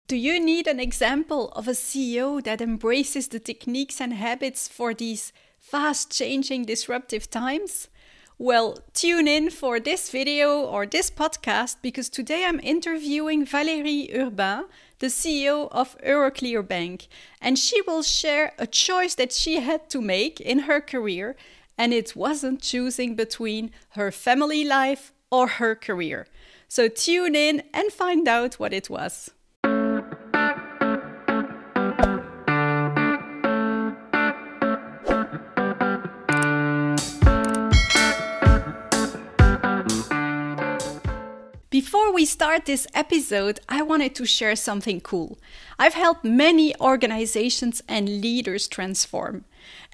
Do you need an example of a CEO that embraces the techniques and habits for these fast-changing disruptive times? Well, tune in for this video or this podcast because today I'm interviewing Valérie Urbain, the CEO of Euroclear Bank, and she will share a choice that she had to make in her career, and it wasn't choosing between her family life or her career. So tune in and find out what it was. Before we start this episode, I wanted to share something cool. I've helped many organizations and leaders transform.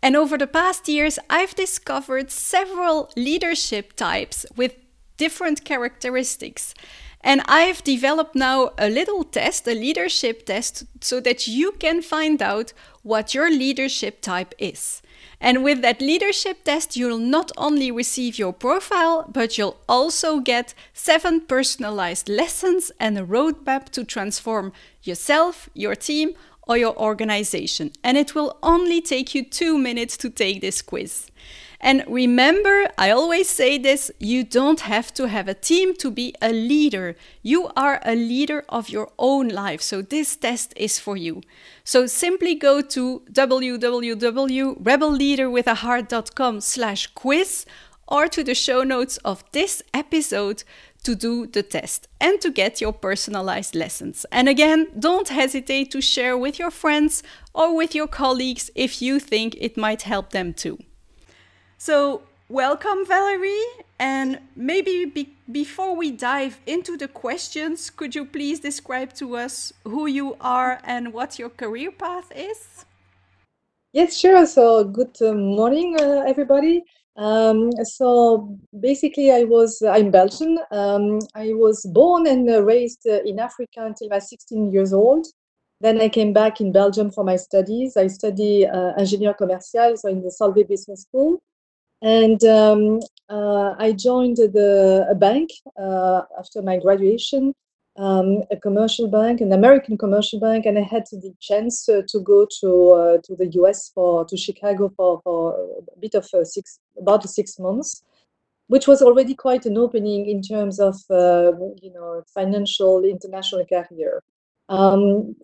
And over the past years, I've discovered several leadership types with different characteristics. And I've developed now a little test, a leadership test, so that you can find out what your leadership type is. And with that leadership test, you'll not only receive your profile, but you'll also get 7 personalized lessons and a roadmap to transform yourself, your team, or your organization. And it will only take you 2 minutes to take this quiz. And remember, I always say this, you don't have to have a team to be a leader. You are a leader of your own life. So this test is for you. So simply go to www.rebelleaderwithaheart.com/quiz or to the show notes of this episode to do the test and to get your personalized lessons. And again, don't hesitate to share with your friends or with your colleagues if you think it might help them too. So, welcome, Valerie. And maybe before we dive into the questions, could you please describe to us who you are and what your career path is? Yes, sure. So, good morning, everybody. So basically, I'm Belgian. I was born and raised in Africa until I was 16 years old. Then I came back in Belgium for my studies. I study ingénieur commercial, so in the Solvay Business School. And I joined a bank after my graduation, a commercial bank, an American commercial bank, and I had the chance to go to the US to Chicago for a bit of about 6 months, which was already quite an opening in terms of financial international career.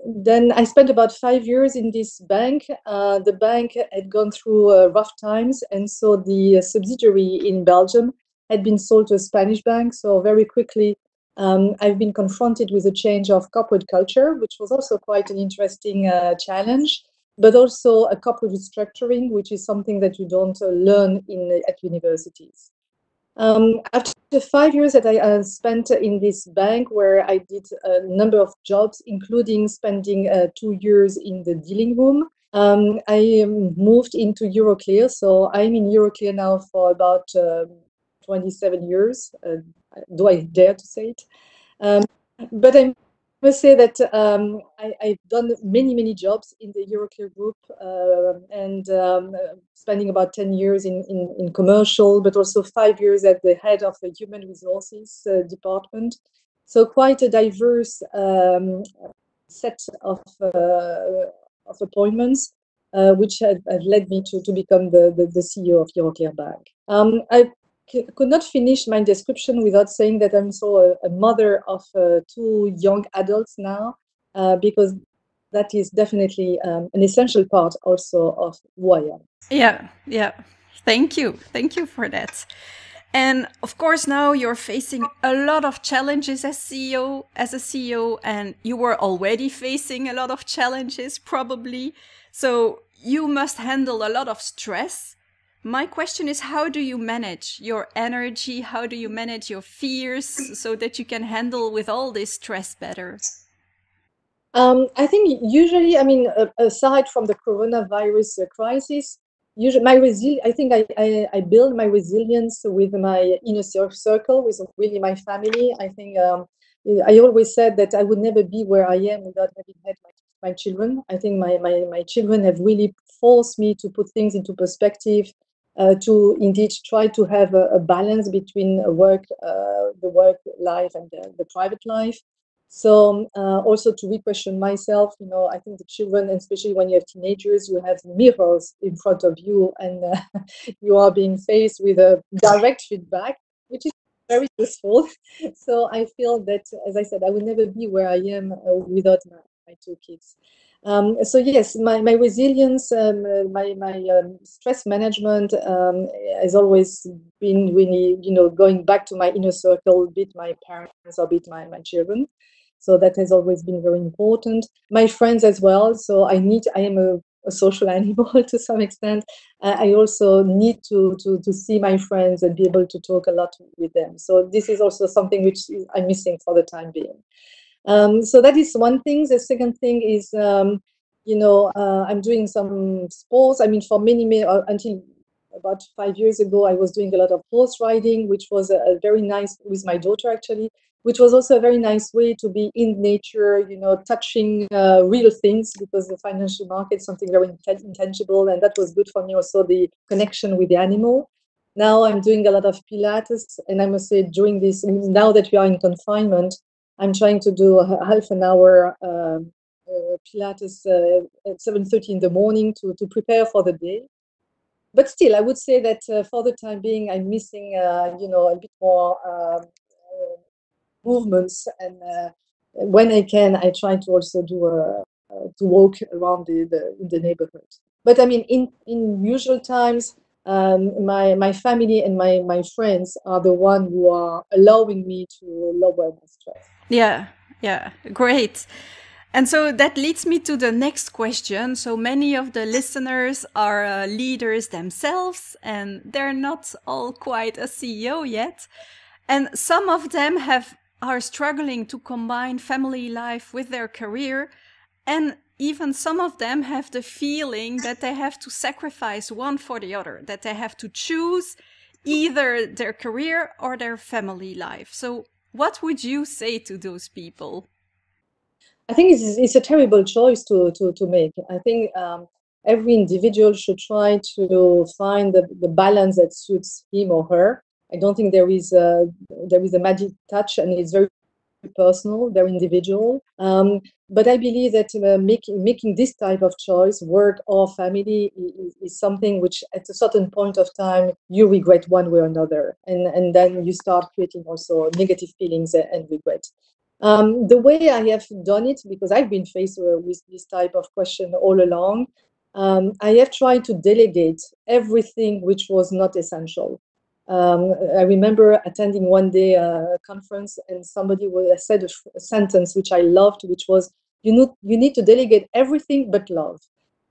Then I spent about 5 years in this bank. The bank had gone through rough times, and so the subsidiary in Belgium had been sold to a Spanish bank. So very quickly, I've been confronted with a change of corporate culture, which was also quite an interesting challenge, but also a corporate restructuring, which is something that you don't learn at universities. After 5 years that I spent in this bank, where I did a number of jobs, including spending 2 years in the dealing room, I moved into Euroclear. So I'm in Euroclear now for about 27 years. Do I dare to say it? But I must say that I've done many jobs in the Euroclear group, and spending about 10 years in commercial, but also 5 years at the head of the human resources department. So quite a diverse set of appointments, which have led me to become the CEO of Euroclear Bank. I could not finish my description without saying that I'm also a mother of 2 young adults now, because that is definitely an essential part also of who I am. Yeah. Thank you. Thank you for that. And of course, now you're facing a lot of challenges as a CEO, and you were already facing a lot of challenges, probably. So you must handle a lot of stress. My question is, how do you manage your energy? How do you manage your fears so that you can handle with all this stress better? I think usually, aside from the coronavirus crisis, usually I think I build my resilience with my inner circle, with really my family. I think I always said that I would never be where I am without having had my children. I think my children have really forced me to put things into perspective, to indeed try to have a balance between the work life and the private life. So also to re-question myself, I think the children, and especially when you have teenagers, you have mirrors in front of you, and you are being faced with a direct feedback, which is very useful. So I feel that, as I said, I will never be where I am without my two kids. So yes, my resilience, my stress management has always been really, going back to my inner circle, be it my parents or be it my children. So that has always been very important. My friends as well. So I am a social animal to some extent. I also need to see my friends and be able to talk a lot with them. So this is also something which I'm missing for the time being. So that is one thing. The second thing is, I'm doing some sports. I mean, for many until about 5 years ago, I was doing a lot of horse riding, which was a very nice, with my daughter actually, which was also a very nice way to be in nature, touching real things, because the financial market is something very intangible, and that was good for me also, the connection with the animal. Now I'm doing a lot of Pilates, and I must say, during this, now that we are in confinement, I'm trying to do a half an hour Pilates at 7:30 in the morning to prepare for the day. But still, I would say that for the time being, I'm missing, a bit more movements. And when I can, I try to also to walk around the neighborhood. But I mean, in usual times, my family and my friends are the one who are allowing me to lower my stress. Yeah, yeah, great. And so that leads me to the next question. So many of the listeners are leaders themselves, and they're not all quite a CEO yet. And some of them are struggling to combine family life with their career. And even some of them have the feeling that they have to sacrifice one for the other, that they have to choose either their career or their family life. So what would you say to those people? I think it's a terrible choice to make. I think every individual should try to find the balance that suits him or her. I don't think there is a magic touch, and it's very personal, very individual. But I believe that making this type of choice, work or family, is something which at a certain point of time you regret one way or another, and then you start creating also negative feelings and regret. The way I have done it, because I've been faced with this type of question all along, I have tried to delegate everything which was not essential. I remember attending one day a conference, and somebody said a sentence which I loved, which was, you need to delegate everything but love.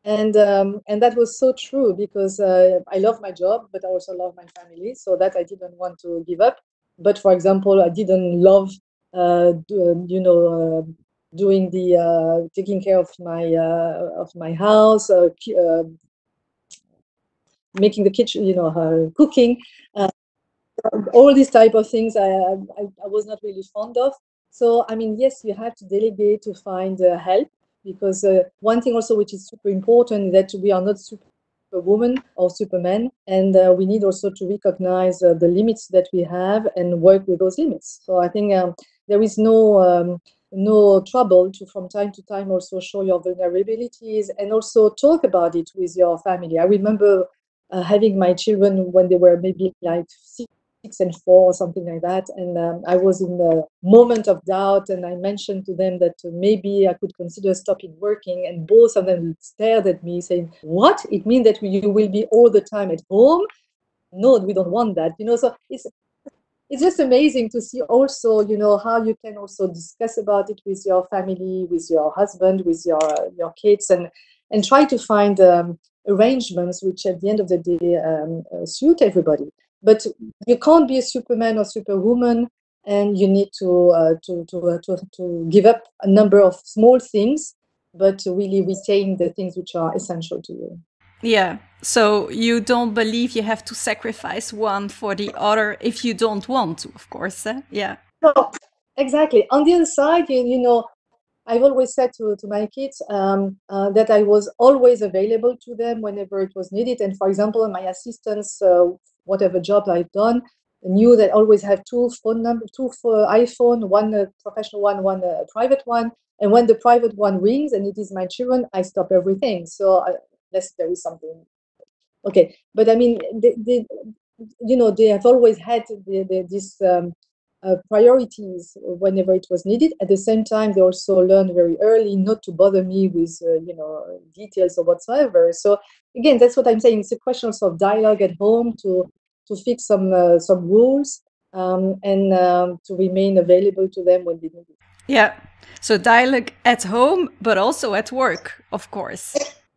And that was so true, because I love my job, but I also love my family, so that I didn't want to give up. But for example, I didn't love doing the taking care of my house, making the kitchen, cooking, all these type of things I was not really fond of. So I mean, yes, you have to delegate to find help, because one thing also which is super important, that we are not superwoman or superman, and we need also to recognize the limits that we have and work with those limits. So I think there is no trouble to, from time to time, also show your vulnerabilities and also talk about it with your family. I remember having my children when they were maybe like 6 and 4 or something like that, and I was in a moment of doubt, and I mentioned to them that maybe I could consider stopping working, and both of them stared at me saying, "What? It means that you will be all the time at home? No, we don't want that." So it's just amazing to see also, how you can also discuss about it with your family, with your husband, with your kids, and try to find arrangements which at the end of the day suit everybody. But you can't be a superman or superwoman, and you need to give up a number of small things, but to really retain the things which are essential to you. Yeah. So you don't believe you have to sacrifice one for the other if you don't want to, of course. Yeah. No, exactly. On the other side, I've always said to my kids that I was always available to them whenever it was needed. And for example, my assistants, whatever job I've done, knew that I always have two phone number, two for iPhone, one professional one private one. And when the private one rings and it is my children, I stop everything. So unless there is something, okay. But I mean, they have always had this priorities whenever it was needed. At the same time, they also learned very early not to bother me with details or whatsoever. So again, that's what I'm saying. It's a question of dialogue at home to fix some rules, and to remain available to them when they need it. Yeah. So dialogue at home, but also at work, of course.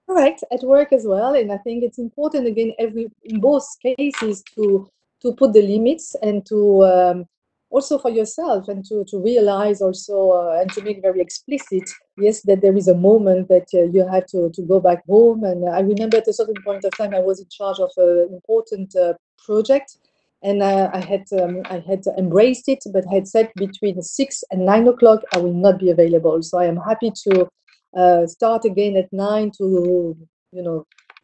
Correct, at work as well. And I think it's important again in both cases to put the limits, and to also for yourself, and to realize also, and to make very explicit, yes, that there is a moment that you have to go back home. And I remember at a certain point of time I was in charge of an important project, and I had embraced it, but I had said between 6 and 9 o'clock I will not be available. So I am happy to start again at 9 to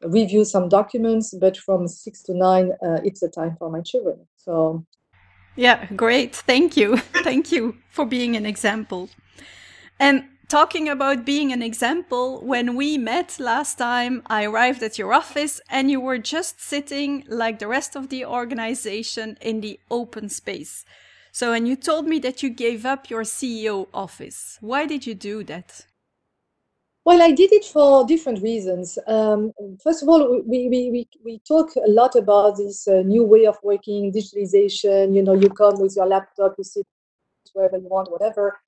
review some documents, but from 6 to 9 it's a time for my children. So yeah, great, thank you. Thank you for being an example. And talking about being an example, when we met last time, I arrived at your office and you were just sitting like the rest of the organization in the open space. So, and you told me that you gave up your CEO office. Why did you do that? well, I did it for different reasons. First of all, we talk a lot about this new way of working, digitalization. You come with your laptop, you sit wherever you want, whatever.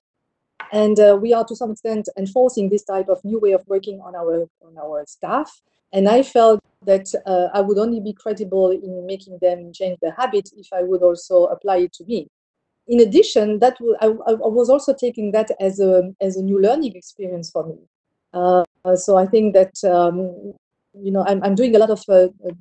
And we are to some extent enforcing this type of new way of working on our staff. And I felt that I would only be credible in making them change their habit if I would also apply it to me. In addition, I was also taking that as a new learning experience for me. So I think that I'm doing a lot of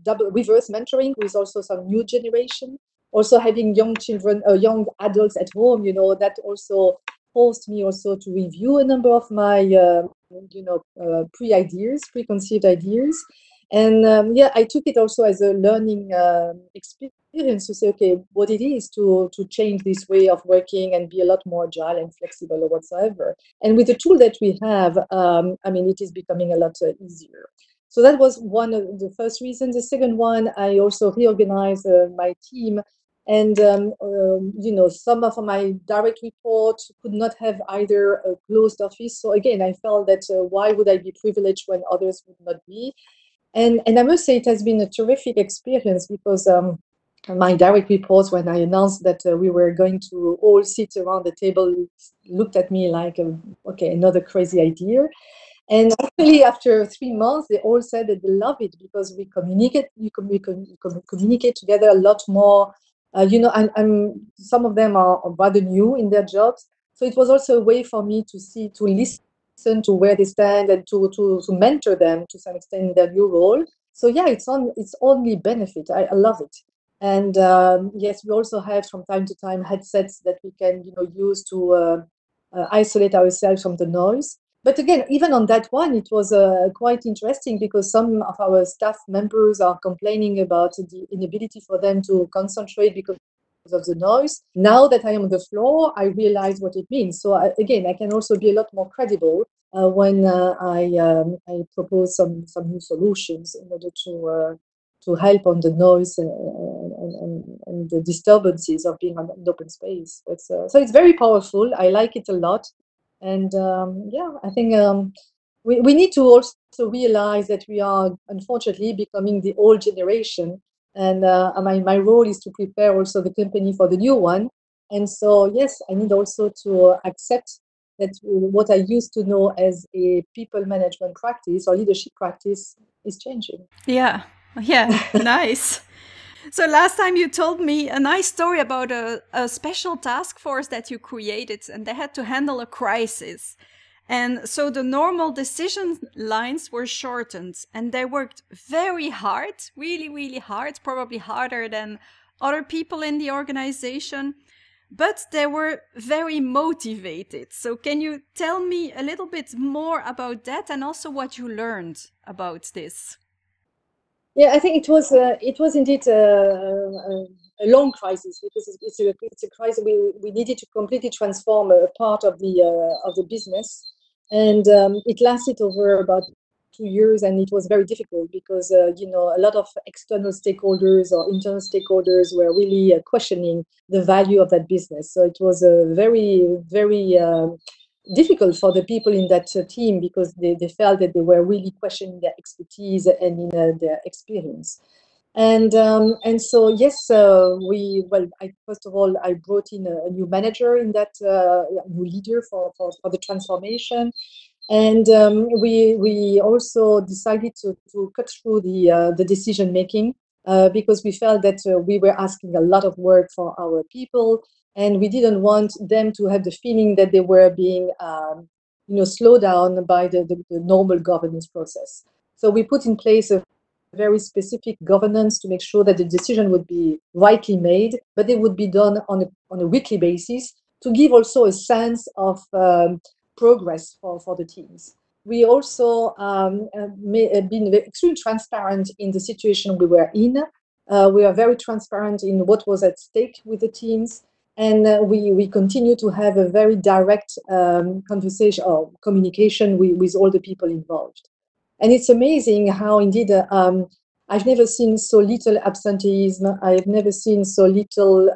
double reverse mentoring with also some new generation. Also having young children, young adults at home, that also forced me also to review a number of my preconceived ideas. And I took it also as a learning experience to say, okay, what it is to change this way of working and be a lot more agile and flexible or whatsoever. And with the tool that we have, it is becoming a lot easier. So that was one of the first reasons. The second one, I also reorganized my team. And some of my direct reports could not have either a closed office. So again, I felt that why would I be privileged when others would not be? And I must say it has been a terrific experience, because my direct reports, when I announced that we were going to all sit around the table, looked at me like, okay, another crazy idea. And actually, after 3 months, they all said that they love it, because we communicate together a lot more. Some of them are rather new in their jobs, so it was also a way for me to listen to where they stand, and to mentor them to some extent in their new role. So yeah, it's only benefit. I love it. And yes, we also have from time to time headsets that we can use to isolate ourselves from the noise. But again, even on that one, it was quite interesting, because some of our staff members are complaining about the inability for them to concentrate because of the noise. Now that I am on the floor, I realize what it means. So again, I can also be a lot more credible when I propose some new solutions in order to help on the noise and the disturbances of being on an open space. So it's very powerful. I like it a lot. And I think we need to also realize that we are unfortunately becoming the old generation. And my role is to prepare also the company for the new one. And so, yes, I need also to accept that what I used to know as a people management practice or leadership practice is changing. Yeah, nice. So last time you told me a nice story about a special task force that you created, and they had to handle a crisis. And so the normal decision lines were shortened, and they worked very hard, really, really hard, probably harder than other people in the organization, but they were very motivated. So can you tell me a little bit more about that, and also what you learned about this? Yeah, I think it was indeed a long crisis, because it's a crisis. We needed to completely transform a part of the business, and it lasted over about 2 years, and it was very difficult because a lot of external stakeholders or internal stakeholders were really questioning the value of that business. So it was a very difficult for the people in that team, because they felt that they were really questioning their expertise and their experience. And so yes, first of all, I brought in a new manager in that, new leader for the transformation. And we also decided to cut through the decision making, because we felt that we were asking a lot of work for our people, and we didn't want them to have the feeling that they were being slowed down by the normal governance process. So we put in place a very specific governance to make sure that the decision would be rightly made, but it would be done on a weekly basis, to give also a sense of progress for the teams. We also been extremely transparent in the situation we were in. We are very transparent in what was at stake with the teams, and we continue to have a very direct conversation or communication with all the people involved. And it's amazing how indeed I've never seen so little absenteeism. I've never seen so little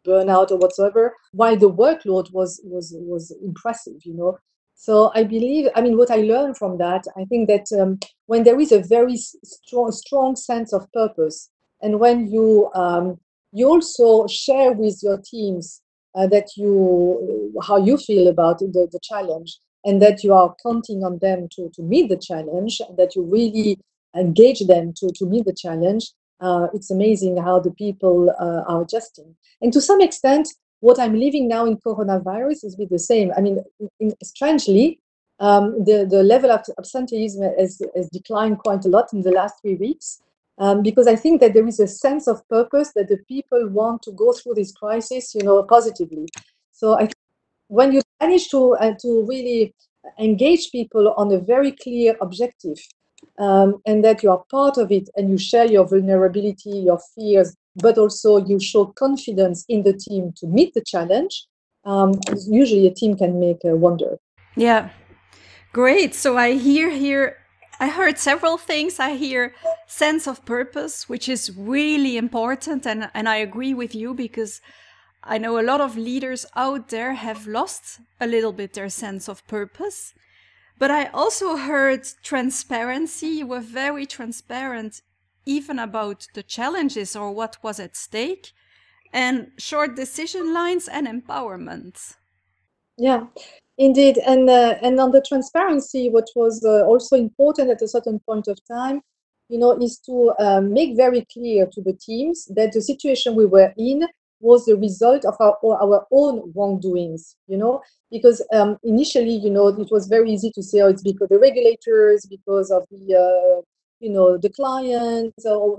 burnout or whatsoever, while the workload was impressive, So I believe, what I learned from that, I think that when there is a very strong sense of purpose, and when you also share with your teams that how you feel about the challenge, and that you are counting on them to meet the challenge, that you really engage them to meet the challenge, it's amazing how the people are adjusting. And to some extent, what I'm living now in coronavirus is with the same. Strangely, the level of absenteeism has declined quite a lot in the last 3 weeks, because I think that there is a sense of purpose that the people want to go through this crisis, positively. So I think when you manage to really engage people on a very clear objective, and that you are part of it, and you share your vulnerability, your fears, but also you show confidence in the team to meet the challenge, usually a team can make a wonder. Yeah, great. So I heard several things. I hear sense of purpose, which is really important. And I agree with you, because I know a lot of leaders out there have lost a little bit their sense of purpose. But I also heard transparency. You were very transparent, even about the challenges or what was at stake, and short decision lines and empowerment. Yeah, indeed. And on the transparency, what was also important at a certain point of time, is to make very clear to the teams that the situation we were in was the result of our own wrongdoings, because initially, it was very easy to say, oh, it's because the regulators, because of the clients. So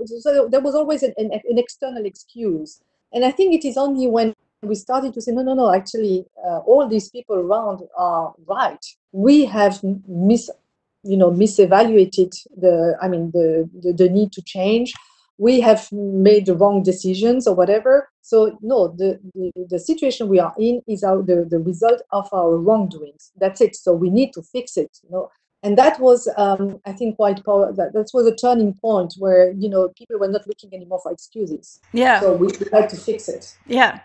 there was always an external excuse. And I think it is only when we started to say, no, actually, all these people around are right. We have misevaluated the need to change. We have made the wrong decisions or whatever. So no, the situation we are in is the result of our wrongdoings. That's it. So we need to fix it. And that was, I think, quite powerful. That was a turning point where people were not looking anymore for excuses. Yeah. So we had to fix it. Yeah.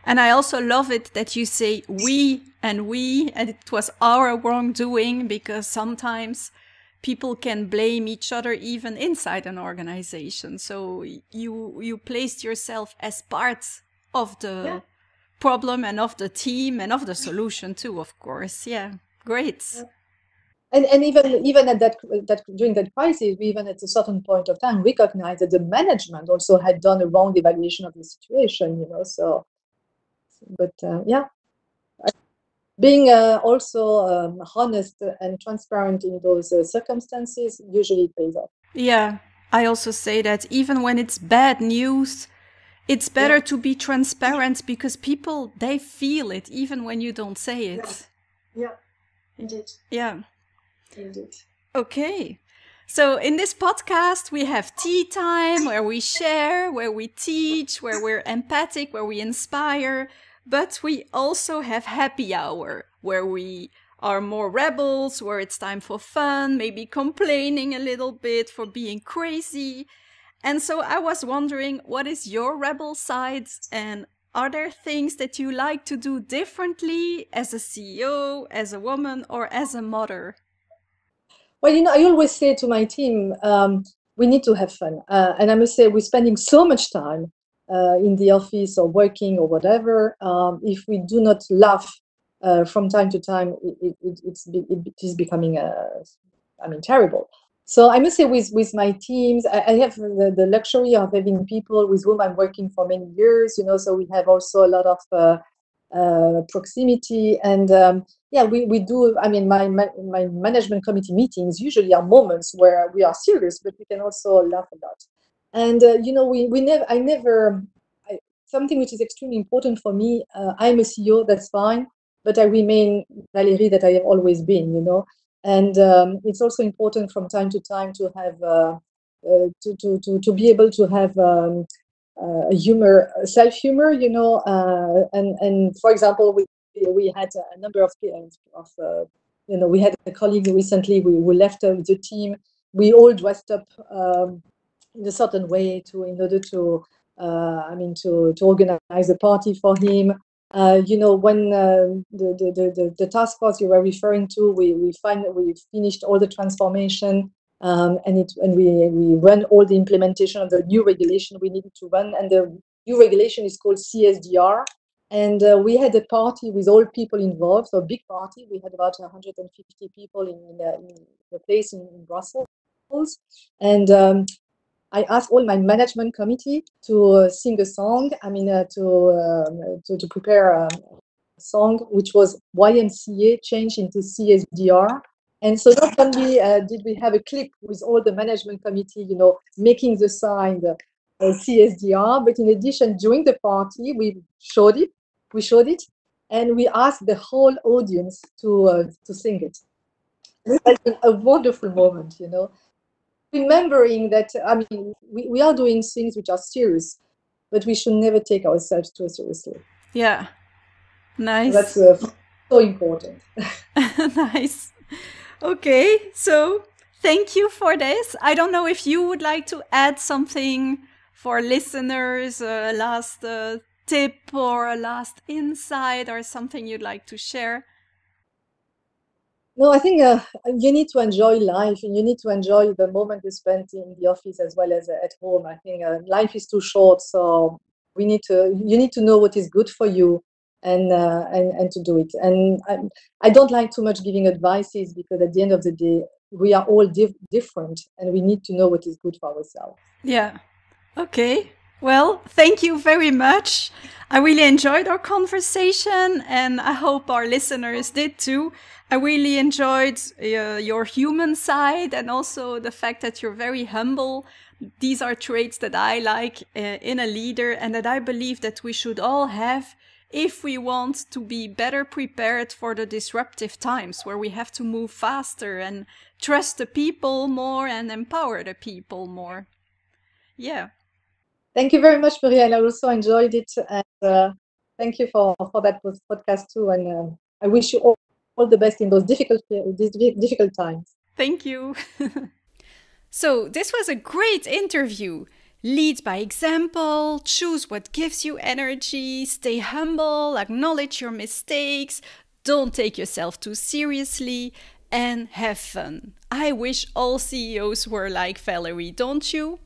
And I also love it that you say we, and it was our wrongdoing, because sometimes people can blame each other even inside an organization. So you placed yourself as part of the problem and of the team and of the solution too, of course. Yeah, great. Yeah. And even at that during that crisis, we even at a certain point of time recognized that the management also had done a wrong evaluation of the situation. So. But being also honest and transparent in those circumstances usually pays off. Yeah, I also say that even when it's bad news, it's better to be transparent, because people, they feel it even when you don't say it. Yeah, indeed. Yeah. Indeed. Okay. So in this podcast, we have tea time where we share, where we teach, where we're empathic, where we inspire. But we also have happy hour where we are more rebels, where it's time for fun, maybe complaining a little bit for being crazy. And so I was wondering, what is your rebel side? And are there things that you like to do differently as a CEO, as a woman, or as a mother? Well, I always say to my team, we need to have fun. And I must say, we're spending so much time in the office or working or whatever. If we do not laugh from time to time, it is becoming, terrible. So I must say, with my teams, I have the luxury of having people with whom I'm working for many years. So we have also a lot of proximity and. We do. I mean, my management committee meetings usually are moments where we are serious, but we can also laugh a lot. And something which is extremely important for me. I'm a CEO, that's fine, but I remain Valérie that I have always been. And it's also important from time to time to have to be able to have. Self humor, and for example, we had a number of we had a colleague recently who left the team. We all dressed up in a certain way in order to to organize a party for him. When the task force you were referring to, we finished all the transformation. And we run all the implementation of the new regulation we needed to run, and the new regulation is called CSDR. And we had a party with all people involved, so a big party. We had about 150 people in a place in Brussels. And I asked all my management committee to sing a song. To prepare a song which was YMCA changed into CSDR. And so not only did we have a clip with all the management committee, making the sign, the CSDR, but in addition, during the party, we showed it, and we asked the whole audience to sing it. It was a wonderful moment, remembering that, we are doing things which are serious, but we should never take ourselves too seriously. Yeah, nice. That's so important. Nice. Okay, so thank you for this. I don't know if you would like to add something for listeners, a last tip or a last insight or something you'd like to share. No, I think you need to enjoy life, and you need to enjoy the moment you spend in the office as well as at home. I think life is too short, so you need to know what is good for you and to do it. And I don't like too much giving advices, because at the end of the day, we are all different, and we need to know what is good for ourselves. Yeah. Okay. Well, thank you very much. I really enjoyed our conversation, and I hope our listeners did too. I really enjoyed your human side, and also the fact that you're very humble. These are traits that I like in a leader, and that I believe that we should all have if we want to be better prepared for the disruptive times where we have to move faster and trust the people more and empower the people more. Yeah. Thank you very much, Murielle. I also enjoyed it, and thank you for that podcast too. And I wish you all the best in those difficult times. Thank you. So this was a great interview. Lead by example, choose what gives you energy, stay humble, acknowledge your mistakes, don't take yourself too seriously, and have fun. I wish all CEOs were like Valerie, don't you?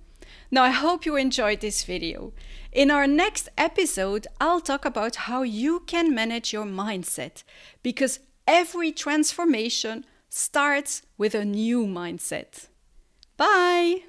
Now, I hope you enjoyed this video. In our next episode, I'll talk about how you can manage your mindset, because every transformation starts with a new mindset. Bye!